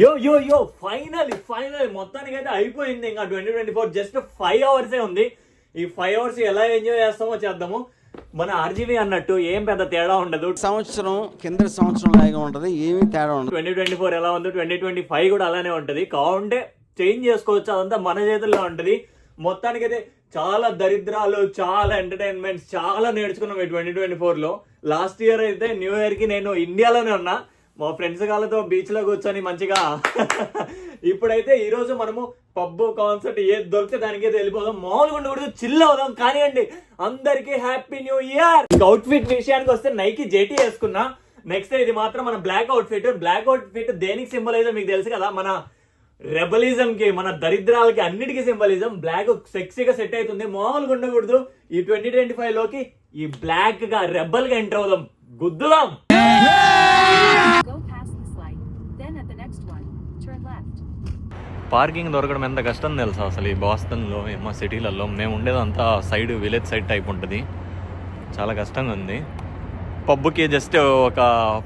యో యో యో ఫైనల్ మొత్తానికి అయితే అయిపోయింది. ఇంకా 2024 జస్ట్ 5 hours ఉంది. ఈ 5 hours ఎలా ఎంజాయ్ చేస్తామో చేద్దాము. మన ఆర్జీవీ అన్నట్టు ఏం పెద్ద తేడా ఉండదు. సంవత్సరం కింద సంవత్సరం లాగా ఉంటది, ఏమీ తేడా ఉండదు. 2024 ఎలా ఉందో 2025 కూడా అలానే ఉంటది. కావుంటే చేంజ్ చేసుకోవచ్చు, అదంతా మన చేతుల్లో ఉంటది. మొత్తానికైతే చాలా దరిద్రాలు, చాలా ఎంటర్టైన్మెంట్స్, చాలా నేర్చుకున్నాం ఈ 2024లో. లాస్ట్ ఇయర్ అయితే న్యూ ఇయర్ కి నేను ఇండియాలోనే ఉన్నా, మా ఫ్రెండ్స్ గాళ్ళతో బీచ్ లో కూర్చొని మంచిగా. ఇప్పుడైతే ఈ రోజు మనము పబ్ కాన్సర్ట్ ఏది దొరికితే దానికైతే వెళ్ళిపోదాం. మామూలుగా ఉండకూడదు, చిల్ అవుదాం. కానివ్వండి, అందరికి happy new year. Out fit విషయానికి వస్తే నైకి జేటీ వేసుకున్నా. నెక్స్ట్ ఇది మాత్రం మన బ్లాక్ అవుట్ ఫిట్ దేనికి సింబలైజ్ మీకు తెలుసు కదా, మన రెబలిజం కి, మన దరిద్రాలకి అన్నిటికీ సింబలిజం. బ్లాక్ సెక్సీగా సెట్ అవుతుంది, మామూలుగా ఉండకూడదు. ఈ 2025 లోకి ఈ బ్లాక్ గా రెబల్ గా ఎంటర్ అవుదాం, గుద్దుదాం. పార్కింగ్ దొరకడం ఎంత కష్టం తెలుసా అసలు ఈ బాస్టన్లో, మా సిటీలలో. మేము ఉండేదంతా సైడ్, విలేజ్ సైడ్ టైప్ ఉంటుంది, చాలా కష్టంగా ఉంది. పబ్కి జస్ట్ ఒక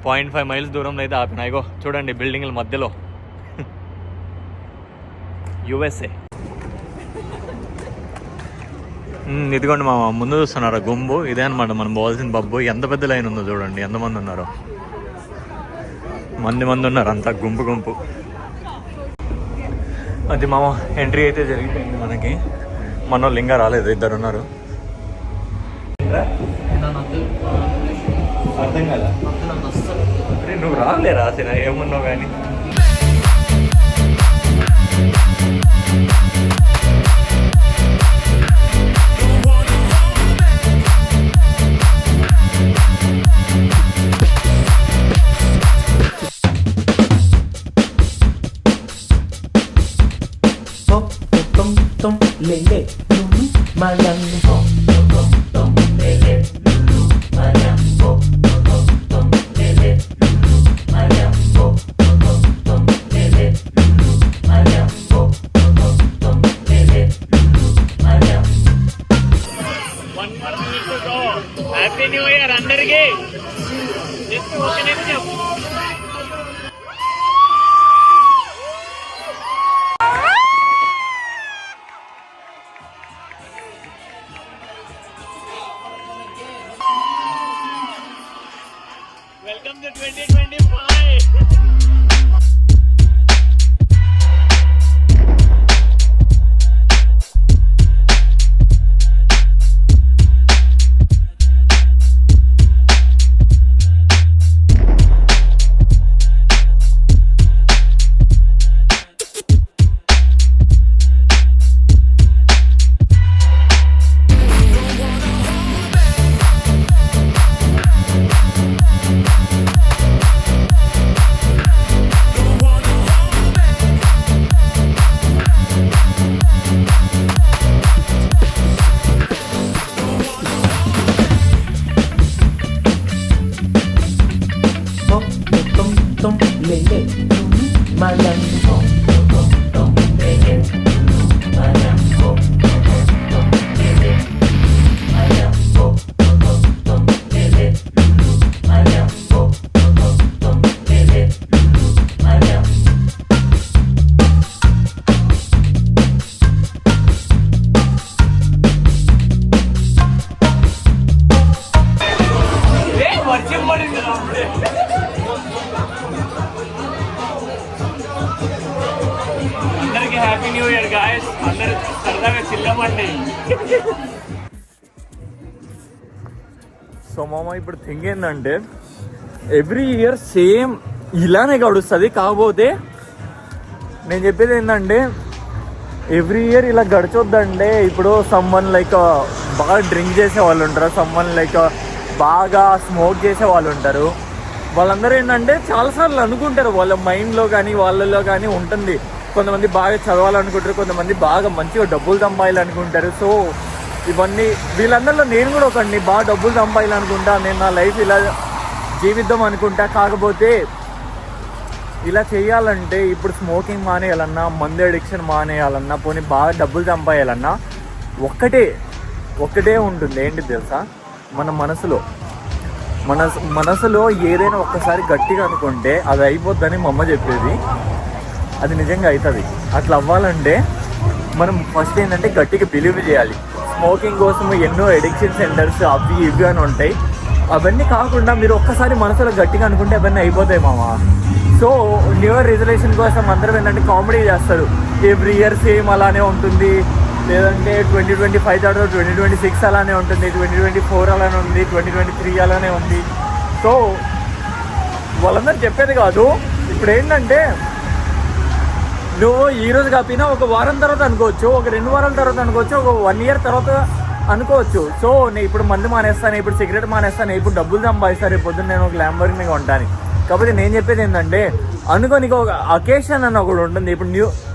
0.5 miles దూరంలో అయితే ఆపిన. ఇగో చూడండి, బిల్డింగ్ల మధ్యలో USA. ఇదిగోండి మా ముందు చూస్తున్నారు గుంపు, ఇదే అనమాట మనం పోవాల్సిన పబ్బు. ఎంత పెద్ద లైన్ ఉందో చూడండి, ఎంతమంది ఉన్నారు. మంది ఉన్నారు, అంతా గుంపు. అది మామ ఎంట్రీ అయితే జరిగిపోయింది మనకి. మన వాళ్ళు ఇంకా రాలేదు, 2 ఉన్నారు. అర్థం కదా, నువ్వు రాలే రాసిన ఏమున్నావు కానీ. Lele, lulu, malam, lele, lulu, malam, lele, lulu, malam, lele, lulu, malam, lele, lulu, malam. 1 more minute to go. Happy New Year అందరికీ. Just ఒక నిమిషం. Welcome to 2025. Lele, lulu, malam, lele, lulu, malam, lele, malam, lele, lulu, malam, lele, lulu, malam. వర్షం పడింది అప్పుడే. అందరికి happy new year guys, అందరు సరదాగా చిల్లమండి. So మామ ఇప్పుడు థింగ్ ఏంటంటే, ఎవ్రీ ఇయర్ సేమ్ ఇలానే గడుస్తుంది. కాకపోతే నేను చెప్పేది ఏంటంటే, ఎవ్రీ ఇయర్ ఇలా గడిచొద్దంటే, ఇప్పుడు సమ్మన్ లైక్ బాగా డ్రింక్ చేసే వాళ్ళు ఉంటారు, సమ్మన్ లైక్ బాగా స్మోక్ చేసే వాళ్ళు ఉంటారు. వాళ్ళందరూ ఏంటంటే చాలాసార్లు అనుకుంటారు, వాళ్ళ మైండ్లో కానీ వాళ్ళలో కానీ ఉంటుంది. కొంతమంది బాగా చదవాలనుకుంటారు, కొంతమంది బాగా మంచిగా డబ్బులు సంపాదాలనుకుంటారు. సో ఇవన్నీ వీళ్ళందరిలో నేను కూడా ఒకడిని, బాగా డబ్బులు సంపాదాలనుకుంటా, నేను నా లైఫ్ ఇలా జీవిద్దాం అనుకుంటా. కాకపోతే ఇలా చేయాలంటే ఇప్పుడు స్మోకింగ్ మానేయాలన్నా, మందు అడిక్షన్ మానేయాలన్నా, పోనీ బాగా డబ్బులు సంపాదాలన్నా ఒక్కటే ఉంటుంది. ఏంటి తెలుసా, మన మనసులో ఏదైనా ఒక్కసారి గట్టిగా అనుకుంటే అది అయిపోద్దని మా అమ్మ చెప్పేది. అది నిజంగా అవుతుంది. అట్లా అవ్వాలంటే మనం ఫస్ట్ ఏంటంటే గట్టిగా బిలీవ్ చేయాలి. స్మోకింగ్ కోసం ఎన్నో ఎడిక్షన్ సెంటర్స్ అవి ఇవి అని ఉంటాయి. అవన్నీ కాకుండా మీరు ఒక్కసారి మనసులో గట్టిగా అనుకుంటే అవన్నీ అయిపోతాయి మామ. సో న్యూ ఇయర్ రిజల్యూషన్ కోసం అందరం ఏంటంటే కామెడీ చేస్తారు. ఎవ్రీ ఇయర్ సేమ్ అలానే ఉంటుంది, లేదంటే 2025 తర్వాత 2026 అలానే ఉంటుంది, 2024 అలానే ఉంది, 2023 అలానే ఉంది. సో వాళ్ళందరూ చెప్పేది కాదు. ఇప్పుడు ఏంటంటే నువ్వు ఈరోజు కాకపోయినా ఒక వారం తర్వాత అనుకోవచ్చు, ఒక 2 వారాల తర్వాత అనుకోవచ్చు, ఒక 1 ఇయర్ తర్వాత అనుకోవచ్చు. సో నేను ఇప్పుడు మందు మానేస్తాను, ఇప్పుడు సిగరెట్ మానేస్తాను, ఇప్పుడు డబ్బులు సంపాదిస్తాను, రేపు పొద్దున్న నేను ఒక ల్యాంబోర్గిని కొంటాను. కాకపోతే నేను చెప్పేది ఏంటంటే నీకు ఒక అకేషన్ అని ఒకటి ఉంటుంది. ఇప్పుడు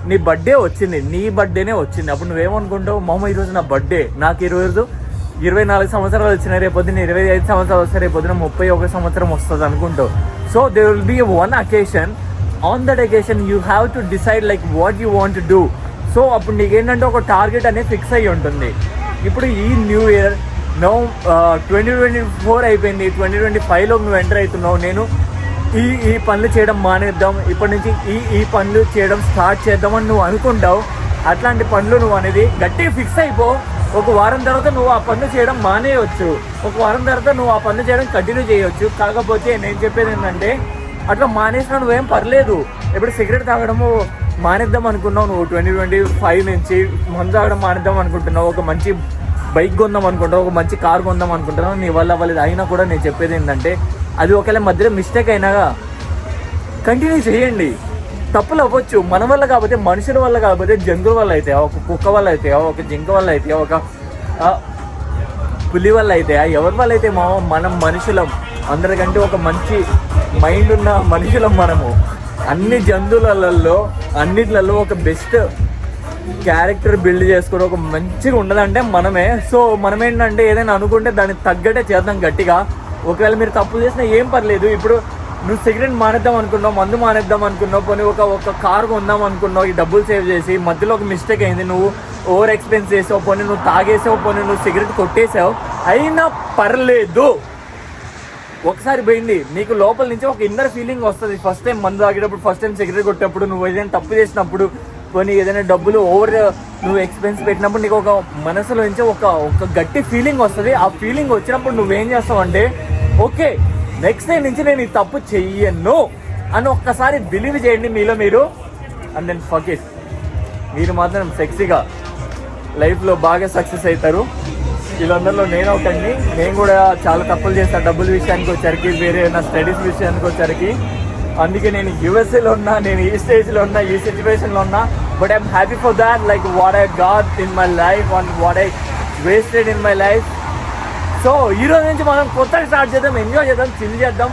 నీ బర్త్డే వచ్చింది, నీ బర్త్డేనే వచ్చింది. అప్పుడు నువ్వేమనుకుంటావు, మామ ఈరోజు నా బర్త్డే, నాకు ఈరోజు 24 సంవత్సరాలు వచ్చినాయి, రేపు పొద్దున్న 25 సంవత్సరాలు వస్తాయి, రేపు పొద్దున 31 సంవత్సరం వస్తుంది అనుకుంటావు. So they will be one occasion. On that occasion you have to decide like what you want to do. So అప్పుడు నీకేంటంటే ఒక టార్గెట్ అనేది ఫిక్స్ అయ్యి ఉంటుంది. ఇప్పుడు ఈ న్యూ ఇయర్ 2024 అయిపోయింది, 2025లోకి నువ్వు ఎంటర్ అవుతున్నావు. నేను ఈ పనులు చేయడం మానేద్దాం, ఇప్పటి నుంచి ఈ పనులు చేయడం స్టార్ట్ చేద్దామని నువ్వు అనుకుంటావు. అట్లాంటి పనులు నువ్వు అనేది గట్టిగా ఫిక్స్ అయిపో. ఒక వారం తర్వాత నువ్వు ఆ పనులు చేయడం మానేయవచ్చు, ఒక వారం తర్వాత నువ్వు ఆ పనులు చేయడం కంటిన్యూ చేయవచ్చు. కాకపోతే నేను చెప్పేది ఏంటంటే అట్లా మానేసినా నువ్వేం పర్లేదు. ఇప్పుడు సిగరెట్ తాగడము మానేద్దాం అనుకున్నావు, నువ్వు 2025 నుంచి మందు తాగడం మానేద్దాం అనుకుంటున్నావు, ఒక మంచి బైక్ కొందాం అనుకుంటావు, ఒక మంచి కార్ కొందాం అనుకుంటున్నావు, నీ వల్ల వాళ్ళది అయినా కూడా నేను చెప్పేది ఏంటంటే అది ఒకవేళ మధ్యలో మిస్టేక్ అయినాగా కంటిన్యూ చేయండి. తప్పులు అవ్వచ్చు, మన వల్ల కాకపోతే, మనుషుల వల్ల కాకపోతే, జంతువుల వల్ల అయితే, ఒక కుక్క వల్ల అయితే, ఒక జింక వల్ల అయితే, ఒక పులి వల్ల అయితే, ఎవరి వల్ల అయితే మనం మనుషులం. అందరికంటే ఒక మంచి మైండ్ ఉన్న మనుషులం మనము. అన్ని జంతువులలో అన్నిట్లలో ఒక బెస్ట్ క్యారెక్టర్ బిల్డ్ చేసుకుని ఒక మంచిగా ఉండదంటే మనమే. సో మనం ఏంటంటే ఏదైనా అనుకుంటే దానికి తగ్గట్టే చేద్దాం గట్టిగా. ఒకవేళ మీరు తప్పు చేసినా ఏం పర్లేదు. ఇప్పుడు నువ్వు సిగరెట్ మానేద్దాం అనుకున్నావు, మందు మానేద్దాం అనుకున్నావు, పోనీ ఒక కార్ కొందాం అనుకున్నావు, ఈ డబ్బులు సేవ్ చేసి మధ్యలో ఒక మిస్టేక్ అయింది, నువ్వు ఓవర్ ఎక్స్పెన్స్ చేసావు, పోనీ నువ్వు తాగేసావు, పోనీ నువ్వు సిగరెట్ కొట్టేసావు, అయినా పర్లేదు. ఒకసారి పోయింది, నీకు లోపల నుంచి ఒక ఇన్నర్ ఫీలింగ్ వస్తుంది. ఫస్ట్ టైం మందు తాగేటప్పుడు, ఫస్ట్ టైం సిగరెట్ కొట్టేటప్పుడు, నువ్వు ఏదైనా తప్పు చేసినప్పుడు, పోనీ ఏదైనా డబ్బులు ఓవర్ నువ్వు ఎక్స్పెన్స్ పెట్టినప్పుడు నీకు ఒక మనసులో నుంచి ఒక గట్టి ఫీలింగ్ వస్తుంది. ఆ ఫీలింగ్ వచ్చినప్పుడు నువ్వేం చేస్తావు అంటే ఓకే నెక్స్ట్ టైం నుంచి నేను ఈ తప్పు చెయ్యను అని ఒక్కసారి బిలీవ్ చేయండి మీలో మీరు. And then forget. మీరు మాత్రం సెక్సీగా లైఫ్లో బాగా సక్సెస్ అవుతారు. వీళ్ళందరిలో నేను ఒకటి. నేను కూడా చాలా తప్పులు చేస్తాను డబ్బుల విషయానికి వచ్చరికి, వేరే నా స్టడీస్ విషయానికి వచ్చరికి. అందుకే నేను యూఎస్ఏలో ఉన్నా, నేను ఈ స్టేజ్లో ఉన్నా, ఈ సిచ్యువేషన్లో ఉన్నా. But I'm happy for that, like what I got in my life and what I wasted in my life. So ఈరోజు నుంచి మనం కొత్తగా స్టార్ట్ చేద్దాం, ఎంజాయ్ చేద్దాం, చిల్ చేద్దాం,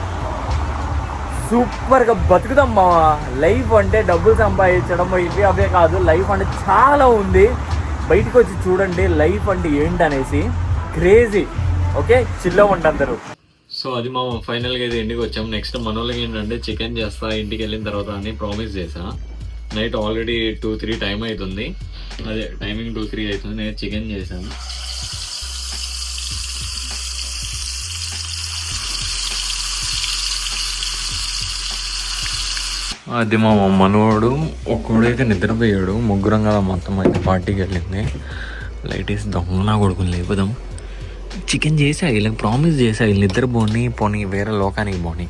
సూపర్గా బతుకుదాం. మా లైఫ్ అంటే డబ్బులు సంపాదించడం ఇవి అవే కాదు, లైఫ్ అంటే చాలా ఉంది. బయటకు వచ్చి చూడండి లైఫ్ అంటే ఏంటనేసి. క్రేజీ. ఓకే, చిల్లో ఉంటారు అందరూ. సో అది మా ఫైనల్గా అయితే ఇంటికి వచ్చాం. నెక్స్ట్ మన వాళ్ళకి ఏంటంటే చికెన్ చేస్తా ఇంటికి వెళ్ళిన తర్వాత అని ప్రామిస్ చేసా. నైట్ ఆల్రెడీ 2-3 టైం అవుతుంది, అదే టైమింగ్ 2-3 అవుతుంది. నేను చికెన్ చేశాను. అది మా మనవాడు ఒక్కడైతే నిద్రపోయాడు, ముగ్గురం కదా మొత్తం అయితే పార్టీకి వెళ్ళింది. లైట్ వేసి దొంగ కొడుకుని లేపుదాం. చికెన్ చేసా, వీళ్ళకి ప్రామిస్ చేసా, వీళ్ళు నిద్రపోని పోనీ వేరే లోకానికి పోని.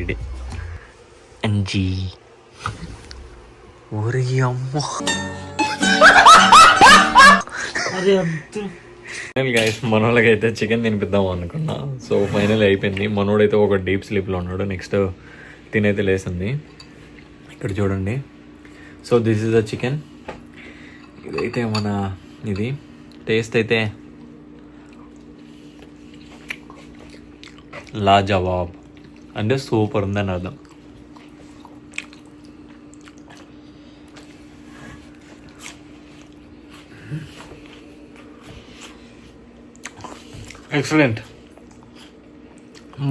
ఈడే అంజీ ఊరి అమ్మ. గైస్ మనోళ్ళకైతే చికెన్ తినిపిద్దాం అనుకున్నా. సో ఫైనల్ అయిపోయింది. మనోడైతే ఒక డీప్ స్లీప్లో ఉన్నాడు. నెక్స్ట్ తినైతే లేసింది. ఇక్కడ చూడండి. So this is the chicken. ఇదైతే మన ఇది టేస్ట్ అయితే లాజవాబ్ అంటే సూపర్ ఉందని అర్థం. ఎక్సలెంట్.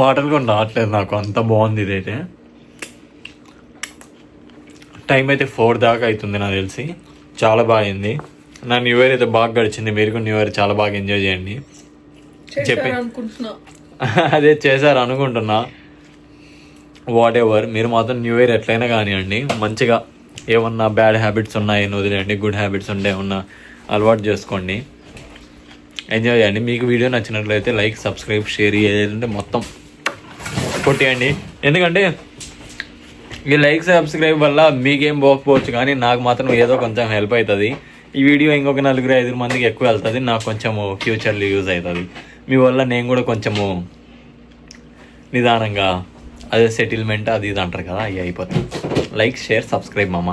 మాటలు కూడా రావట్లేదు నాకు, అంత బాగుంది ఇదైతే. టైం అయితే 4 దాకా అవుతుంది నాకు తెలిసి. చాలా బాగా అయింది. నా న్యూ ఇయర్ అయితే బాగా గడిచింది. మీరు కూడా న్యూ ఇయర్ చాలా బాగా ఎంజాయ్ చేయండి. చెప్పి అదే చేశారు అనుకుంటున్నా. వాట్ ఎవర్, మీరు మాత్రం న్యూ ఇయర్ ఎట్లయినా కానివ్వండి మంచిగా ఏమన్నా బ్యాడ్ హ్యాబిట్స్ ఉన్నాయని వదిలేయండి, గుడ్ హ్యాబిట్స్ ఉంటే ఏమన్నా అలవాటు చేసుకోండి, ఎంజాయ్ చేయండి. మీకు వీడియో నచ్చినట్లయితే లైక్, సబ్స్క్రైబ్, షేర్ ఏదంటే మొత్తం కొట్టేయండి. ఎందుకంటే ఈ లైక్, సబ్స్క్రైబ్ వల్ల మీకేం పోకపోవచ్చు కానీ నాకు మాత్రం ఏదో కొంచెం హెల్ప్ అవుతుంది. ఈ వీడియో ఇంకొక 4-5 మందికి ఎక్కువ వెళ్తుంది, నాకు కొంచెము ఫ్యూచర్లో యూజ్ అవుతుంది. మీ వల్ల నేను కూడా కొంచెము నిదానంగా అదే సెటిల్మెంట్ అది ఇది అంటారు కదా, అవి అయిపోతుంది. లైక్, షేర్, సబ్స్క్రైబ్ మామ.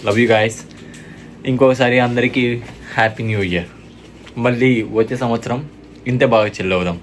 Love you guys. ఇంకొకసారి అందరికీ హ్యాపీ న్యూ ఇయర్. మళ్ళీ వచ్చే సంవత్సరం ఇంతే బాగా చిల్ అవుదాం.